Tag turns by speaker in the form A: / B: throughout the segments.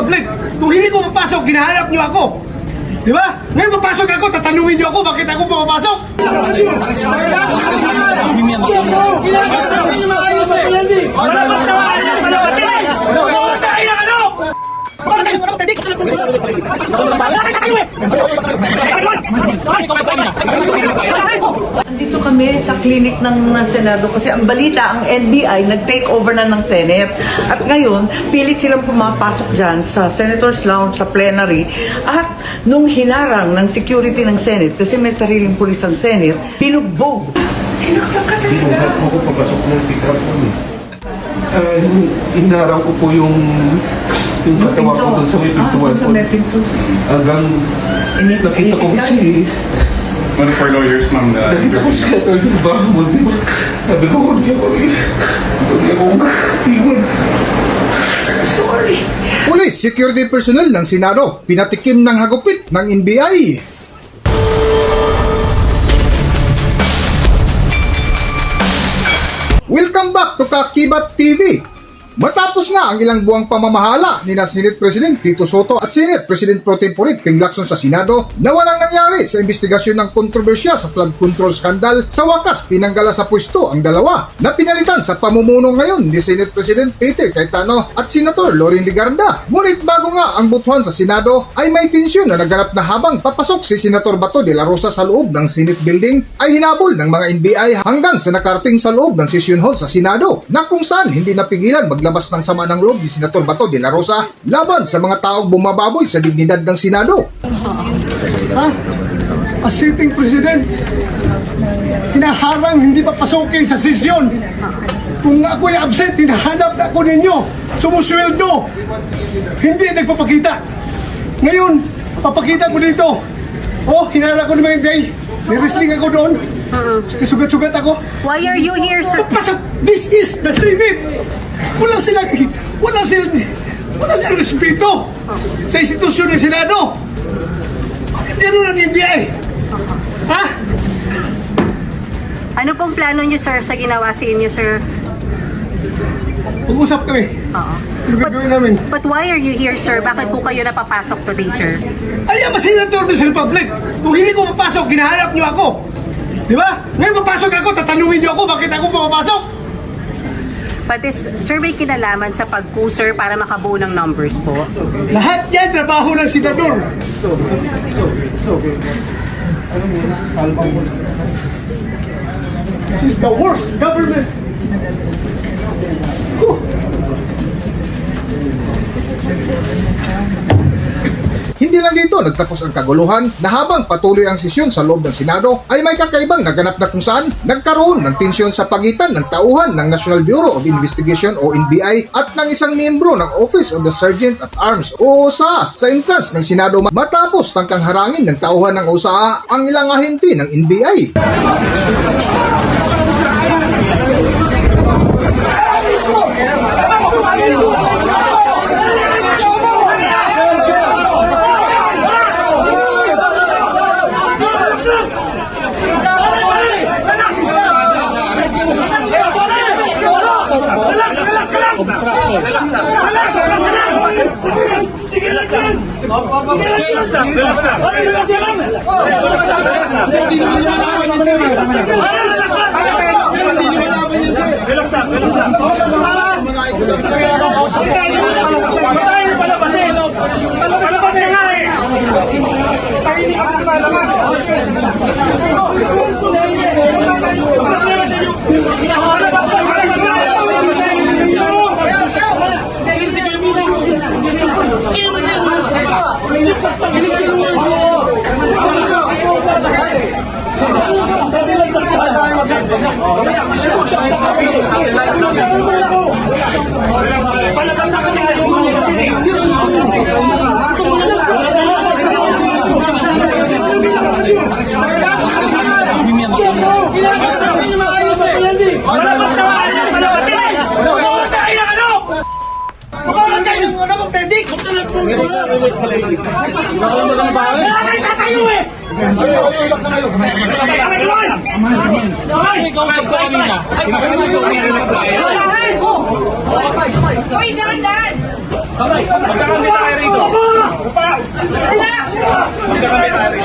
A: Republic. Kung hindi ko mapasok, ginahanap niyo ako. Di ba? Ngayon papasok ako, tatanungin niyo ako, bakit ako pumapasok?
B: Dito kami sa clinic ng Senado kasi ang balita, ang NBI nag-take over na ng Senate. At ngayon, pilit silang pumapasok dyan sa Senator's Lounge, sa plenary. At nung hinarang ng security ng Senate, kasi may sariling pulis ang Senate, binugbog. Sinaktan ka talaga.
C: Pinunod ko pagpasok ng pick-up ko. Hinarang ko po yung katawa ko doon sa may pintuan po. Hanggang nakita ko si...
D: One of our lawyers, ma'am,
C: Nakita ko si Atty. Bahmol. Sabi ko, huwag niya ako iwan.
B: Sorry.
E: Police security personnel ng Senado pinatikim ng hagupit ng NBI. Welcome back to Kakibat TV. Matapos nga ang ilang buwang pamamahala ni Senate President Tito Soto at Senate President Pro Tempore Ping Lacson sa Senado na walang nangyari sa investigasyon ng kontrobersya sa flood control scandal, sa wakas tinanggala sa pwesto ang dalawa na pinalitan sa pamumuno ngayon ni Senate President Peter Cayetano at Senator Loren Legarda. Ngunit bago nga ang butuhan sa Senado ay may tensyon na naganap na habang papasok si Senator Bato de la Rosa sa loob ng Senate building ay hinabol ng mga NBI hanggang sa nakarating sa loob ng session hall sa Senado na kung saan hindi napigilan maglabas ng sama ng loob ni Senator Bato de la Rosa laban sa mga taong bumababoy sa dignidad ng Senado.
A: Ha? A sitting president, hinaharang hindi papasukin sa sesyon. Kung ako'y absent, hinahanap na ako ninyo. Sumusweldo. Hindi nagpapakita. Ngayon, papakita ko dito. Oh, hinarang ko ni mga NBI. Nirestling ako doon. Kasugat-sugat ako.
F: Why are you here, sir?
A: Papasok! This is the Senate! Wala silang respeto sa institusyon ng Senado. Bakit gano'n ang NBI? Ha?
F: Ano pong plano niyo, sir, sa ginawa sa inyo, sir?
A: Pag-usap kami.
F: Oo.
A: Ano gagawin namin?
F: But why are you here, sir? Bakit po kayo napapasok today, sir?
A: I am a senator of the Republic. Kung hindi ko mapasok, ginahanap niyo ako. Di ba? Ngayon papasok ako, tatanungin niyo ako, bakit ako pumapasok?
F: But is, sir, may kinalaman sa pag-coup, sir, para makabuo ng numbers po?
A: Lahat yan, trabaho ng senador. This is the worst government.
E: Hindi lang dito nagtapos ang kaguluhan na habang patuloy ang sesyon sa loob ng Senado ay may kakaibang naganap na kung saan nagkaroon ng tensyon sa pagitan ng tauhan ng National Bureau of Investigation o NBI at ng isang miyembro ng Office of the Sergeant at Arms o SAS sa entrance ng Senado matapos tangkang harangin ng tauhan ng OSA ang ilang ahente ng NBI.
F: Uy, dahan-dahan!
C: Magkakamit tayo rito. Magkakamit tayo rito.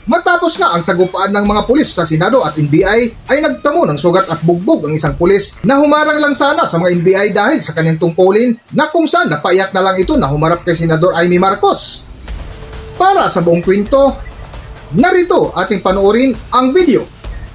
E: Matapos nga ang sagupaan ng mga pulis sa Senado at NBI ay nagtamo ng sugat at bugbog ang isang pulis na humarang lang sana sa mga NBI dahil sa kanyang tungkulin na kung saan napaiyak na lang ito na humarap kay Senador Amy Marcos. Para sa buong kwento, narito ating panoorin ang video.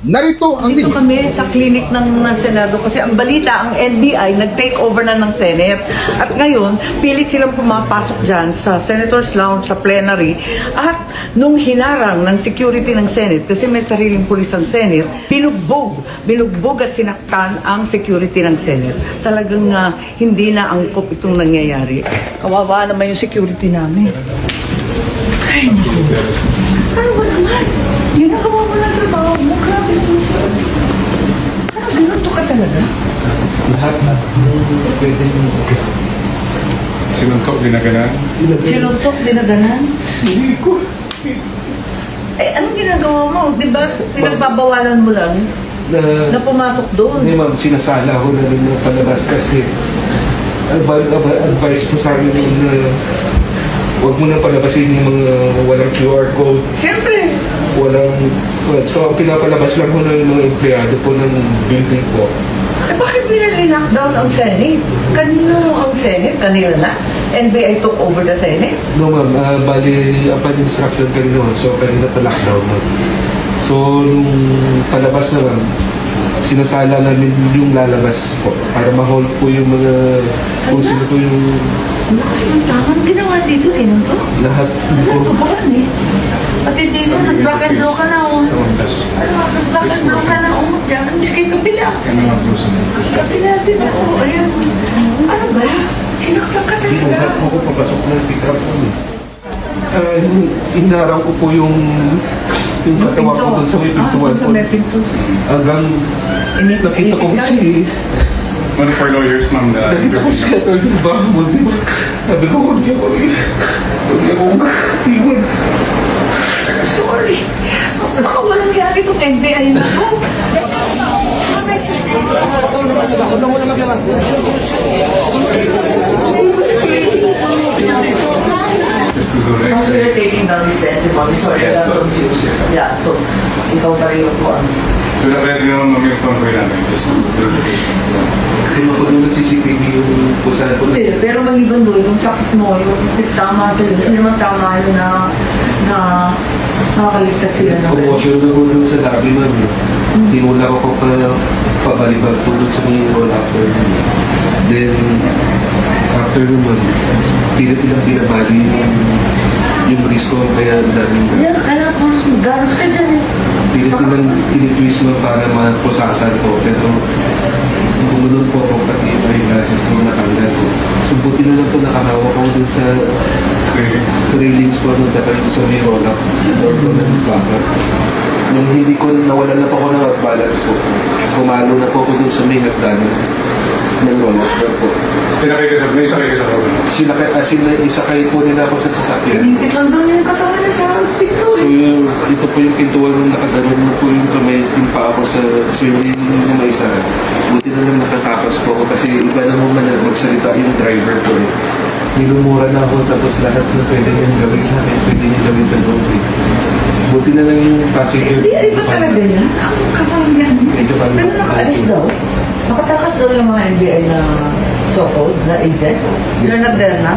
E: Narito ang
B: Dito
E: video.
B: kami sa clinic ng Senado kasi ang balita, ang NBI nag-take over na ng Senate. At ngayon, pilit silang pumapasok dyan sa Senator's Lounge, sa plenary. At nung hinarang ng security ng Senate, kasi may sariling pulis ang Senate, binugbog at sinaktan ang security ng Senate. Talagang hindi na angkop itong nangyayari. Kawawa naman yung security namin. Ay, ano ba naman? Ginagawa mo lang trabaho mo. Grabe naman siya. Ano, sinunto ka talaga?
C: Lahat na. Pwede yung...
D: Sinuntok, dinaganan.
B: Sinuntok, dinaganan?
C: Hindi ko.
B: Eh, anong ginagawa mo? Di ba, pinagbabawalan mo lang na pumasok doon?
C: Hindi ma'am, sinasala ko na rin yung palabas kasi advice ko sa amin yung huwag mo na palabasin yung mga walang QR code,
B: Siyempre.
C: so ang pinapalabas lang ko na yung mga empleyado po ng building po.
B: Eh, bakit nila-lockdown ang Senate? Kanino ang Senate? Kanila na? NBI took over the Senate?
C: No ma'am, bali upon instruction kanino, so kanina pa-lockdown ma'am. So nung palabas na ma'am, sinasala namin yung lalabas po para ma-hold po yung mga kung sino po yung
B: Lakas ng tama. Anong ginawa dito? Sinunto?
C: lahat po.
B: Tubuan eh. Pati dito, nag-back and blow ka na oh. Nag-back and blow ka na oh. Diyan, miss kay kapila. Kapila din ako. Ayan. Ano ba? Sinaktan ka talaga.
C: Lahat po ko papasok ng pick-up po. Inarang ko po yung katawan ko doon sa may pintuan
B: Sa
C: po.
B: may pinto.
C: Hanggang nakita ko si
D: One of our lawyers, ma'am, na
C: nakita ko si Atty. Bahmon. Sabi ko, huwag niyo ako iwan.
B: Sorry. Baka walang yari itong NBI na to.
D: just to go
B: So
D: next.
B: you're taking down this testimony. Sorry,
D: Yes,
B: I'm
D: ma'am.
B: confused. Yeah, so ikaw pa rin yung
D: So, ready naman ma'am yung convoy namin.
C: Kinukuha ng CCTV yung kung saan po.
B: Hindi, pero maliban doon, yung sakit mo, yung tama sila, hindi naman tama yun na nakakaligtas sila ng
C: Commotion na po dun sa lobby nun. Tinula ko pa pabalibag po dun sa may roll after. Then, after naman, pilit nilang binabali yung risk ko, kaya ang daming
B: Yeah, kaya ganas ka dyan eh.
C: pilit nilang tinitwist mo para mapusasan ko. Pero, gumulong po ako pati yung glasses nung natanggal ko. So, buti na lang po nakahawak ko dun sa railings po nung dapat sa may roll-up. Or ko na backup. Nung hindi ko, nawalan na po ako ng balance po. Kumalo na po ako dun sa may hagdanan ng roll-up po.
D: Sinakay ka sa road.
C: Isakay po nila ako sa sasakyan.
B: Inipit lang doon yung katawan niya sa pinto
C: So, ito po yung pintuan nung nakaganon mo po yung kamay, yung paa ko sa swing yung may isa. Buti na lang nakatakas po ako kasi iba na naman na magsalita yung driver ko eh. Nilumura na ako tapos lahat na pwede niyang gawin sa akin, pwede niyang gawin sa loob eh. Buti na lang yung passenger.
B: Hindi, ay ba talaga yan? Ang katawan yan.
C: Medyo parang
B: Pero nakaalis daw. Nakatakas daw yung mga NBI na so-called, na agent. Sila nagderna.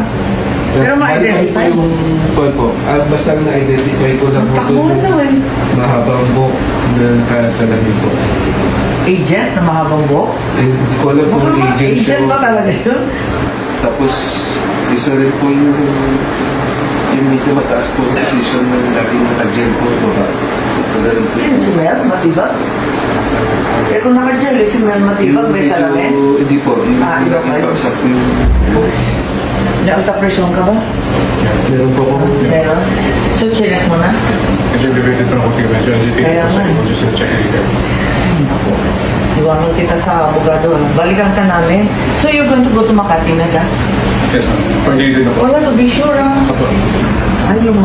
B: Pero ma-identify.
C: Yung po, basta na-identify ko lang po
B: Takbuhan daw eh.
C: mahabang buhok na nakasalamin po.
B: Agent na mahabang buhok?
C: Eh, hindi ko alam kung agent siya.
B: Agent ba talaga yun?
C: Tapos, isa rin po yung medyo mataas po na position ng laging naka-gel po ito ba? Pagdating po.
B: Sino si Mel? Matibag? Eh kung naka-gel, si Mel Matibag may salamin?
C: Hindi po. Yung
B: Iba pa yun?
C: bagsak po yung...
B: Naka-presyon ka ba?
C: Meron po ako.
B: Meron. So, chinek mo na?
D: Kasi elevated pa ng konti medyo.
B: Kaya nga.
D: Just check it out.
B: Iwangan kita sa abogado. Balikan ka namin. So, you're going to go to Makati na ka?
D: Yes ma'am. Pag-ibig din ako.
B: Wala to be sure ah.
D: Apo.
B: Ay, yung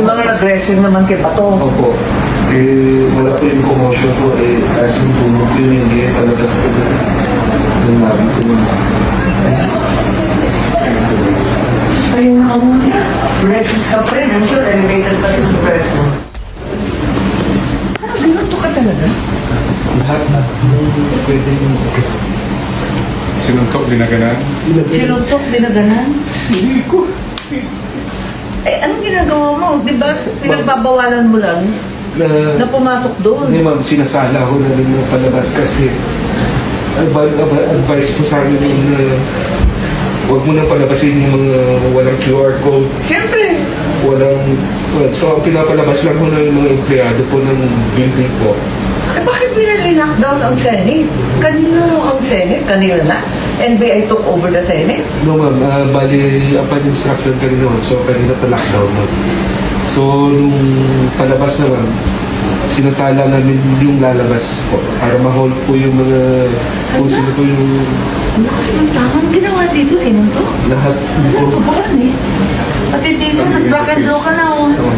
B: mga nag-wrestling naman kay Bato.
C: Opo. Eh, wala po yung commotion po. Eh, as yung tulog yun, hindi eh, palabas ko ng labi ko.
B: Ayun na ako niya. Wrestling ka pa rin. I'm sure elevated pa rin sa person. Ano, sinunto ka talaga?
C: Lahat na. Pwede yung...
D: Sinuntok, dinaganan.
B: Sinuntok, dinaganan?
C: Sili ko.
B: Eh, anong ginagawa mo? Di ba? Pinagbabawalan mo lang na pumatok doon.
C: Hindi ma'am, sinasala ko na rin yung palabas kasi advice ko sa amin yung huwag mo nang palabasin yung mga walang QR code,
B: Siyempre.
C: so ang pinapalabas lang mo na yung mga empleyado po ng building po.
B: Eh, bakit pinag-lockdown ang Senate? Kanino ang Senate? Kanila na? NBI took over the Senate?
C: No ma'am, bali upon instruction kanina, so kanina pa lockdown na. So nung palabas naman, sinasala namin yung lalabas po para ma-hold po yung mga kung sino po yung
B: Ano kasi ng tama? Ang ginawa dito? Sinuntok?
C: lahat
B: Ano, tubuhan eh. Pati dito, nag-back and blow ka na oh. Ano,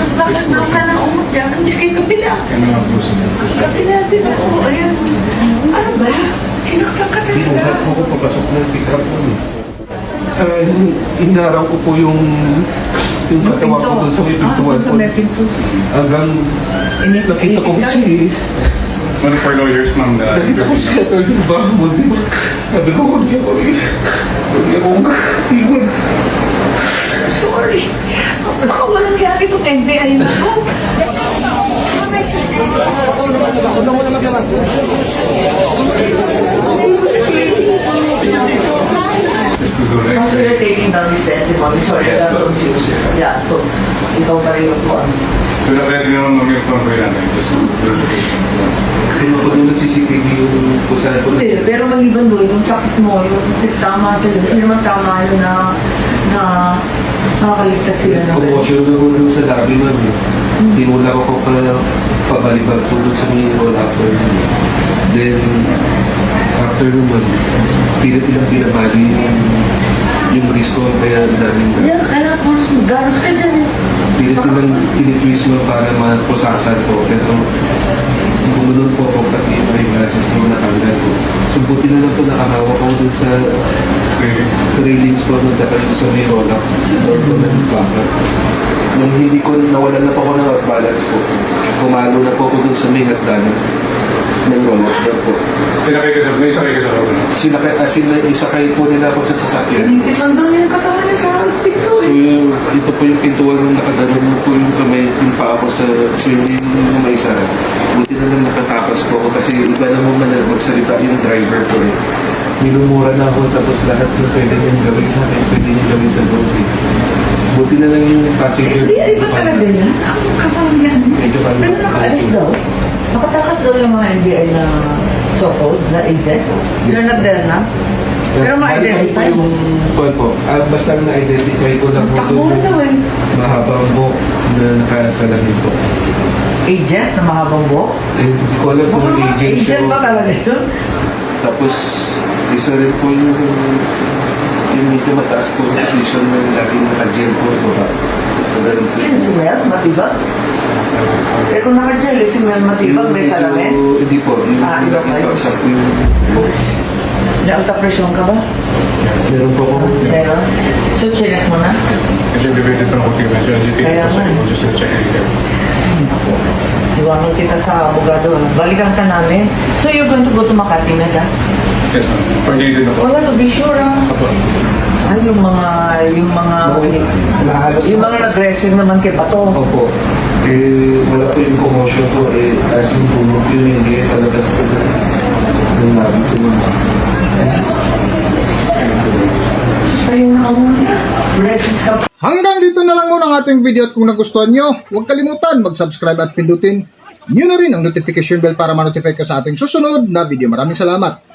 B: nag-back and blow ka na umot dyan. Ang miski kapila.
D: Yung mga bruises.
B: Kapila din ako. Ayan. Ano ba? Sinaktan ka talaga.
C: Lahat po ko papasok ng pick-up po. Inaraw ko po yung katawan ko doon sa may pintuan
B: Sa
C: po.
B: may pinto.
C: Hanggang nakita ko si
D: One of our lawyers ma'am na
C: nakita ko si attorney Bahmon. Sabi ko, huwag niya ko eh. Huwag niya kong iwan.
B: Sorry. Baka walang gari itong NBI na to.
D: just to go next
B: So you're taking down his testimony. Sorry, I'm confused. Yeah, so ikaw pa rin yung kuwan.
D: So ready naman ma'am yung convoy namin.
C: Kinukuha ng CCTV yung kung saan po.
B: Hindi, pero maliban doon, yung sakit mo, yung tama sila, hindi naman tama yun na nakakaligtas sila ng
C: Commotion na po dun sa lobby nun. Tinula ko pa pabalibag po dun sa may roll after. Then, after naman, pilit nilang binabali yung risk ko, kaya ang daming
B: Yeah, kaya ganas ka dyan eh.
C: pilit nilang tinitwist mo para mapusasan ko. Pero, Sumunod po ako pati yung mga glasses ko natanggal ko. So buti na lang po nakahawak ako dun sa railings po nung tayo sa may roll-up. Door ko na baka. Nung hindi ko nawalan na po ako ng balance po, kumalo na po ako dun sa may hagdanan ng roll-up door po.
D: Sinakay ka sa, may sakay ka sa loob.
C: Sinakay, as in, isakay po nila ako sa sasakyan.
B: Nandun yung katawan niya sa picture.
C: So ito po yung pintuan nung nakadanan mo po yung kamay, yung paa ko sa hindi mo may sara. Buti na lang nakatakas po ako kasi iba na mo man magsalita yung driver ko eh. Minumura na ako tapos lahat ng pwede niyang gawin sa akin, pwede niyang gawin sa road eh. Buti na lang yung passenger.
B: Hindi, ay ba talaga yan? Ang kapal yan.
C: Medyo kami.
B: Pero nakaalis daw. Nakatakas daw yung mga NBI na so-called na agent. You're not there na? Pero ma-identify.
C: Yung call po. Basta na-identify ko lang po
B: Takbo daw eh.
C: mahabang buhok na nakasalamin po.
B: Agent na mahabang buhok?
C: Eh, hindi ko alam kung agent siya.
B: Agent ba talaga yun?
C: Tapos, isa rin po yung medyo mataas po yung position na yung laging naka-gel po. Baba. Ganun po.
B: Sino si Mel? Matibag? Eh kung naka-gel, si Mel Matibag may salamin?
C: Hindi po. Yung
B: Iba kayo?
C: nakipagsak po yung
B: Nasa presyon ka ba?
C: meron po ako.
B: Meron? So, chinek mo na?
D: Kasi elevated pa ng konti medyo agitated
B: Kaya
D: ko sa
B: nga.
D: iyo. Just to check it again.
B: Iwangan kita sa abogado. Balikan ka namin. So, you're going to go to Makati na ka?
D: Yes, ma'am. Coordinated na po.
B: Wala to be sure, ah.
D: Apo.
B: Ay, yung mga nag-wrestling naman kay Bato.
C: Opo. Eh, wala po yung commotion ko. Eh, as in tulog yun, hindi palabas ko ng labi ko naman.
B: Ayun na ako. Wrestling sa
E: Hanggang dito na lang muna ang ating video at kung nagustuhan nyo, huwag kalimutan mag-subscribe at pindutin nyo na rin ang notification bell para ma-notify ka sa ating susunod na video. Maraming salamat!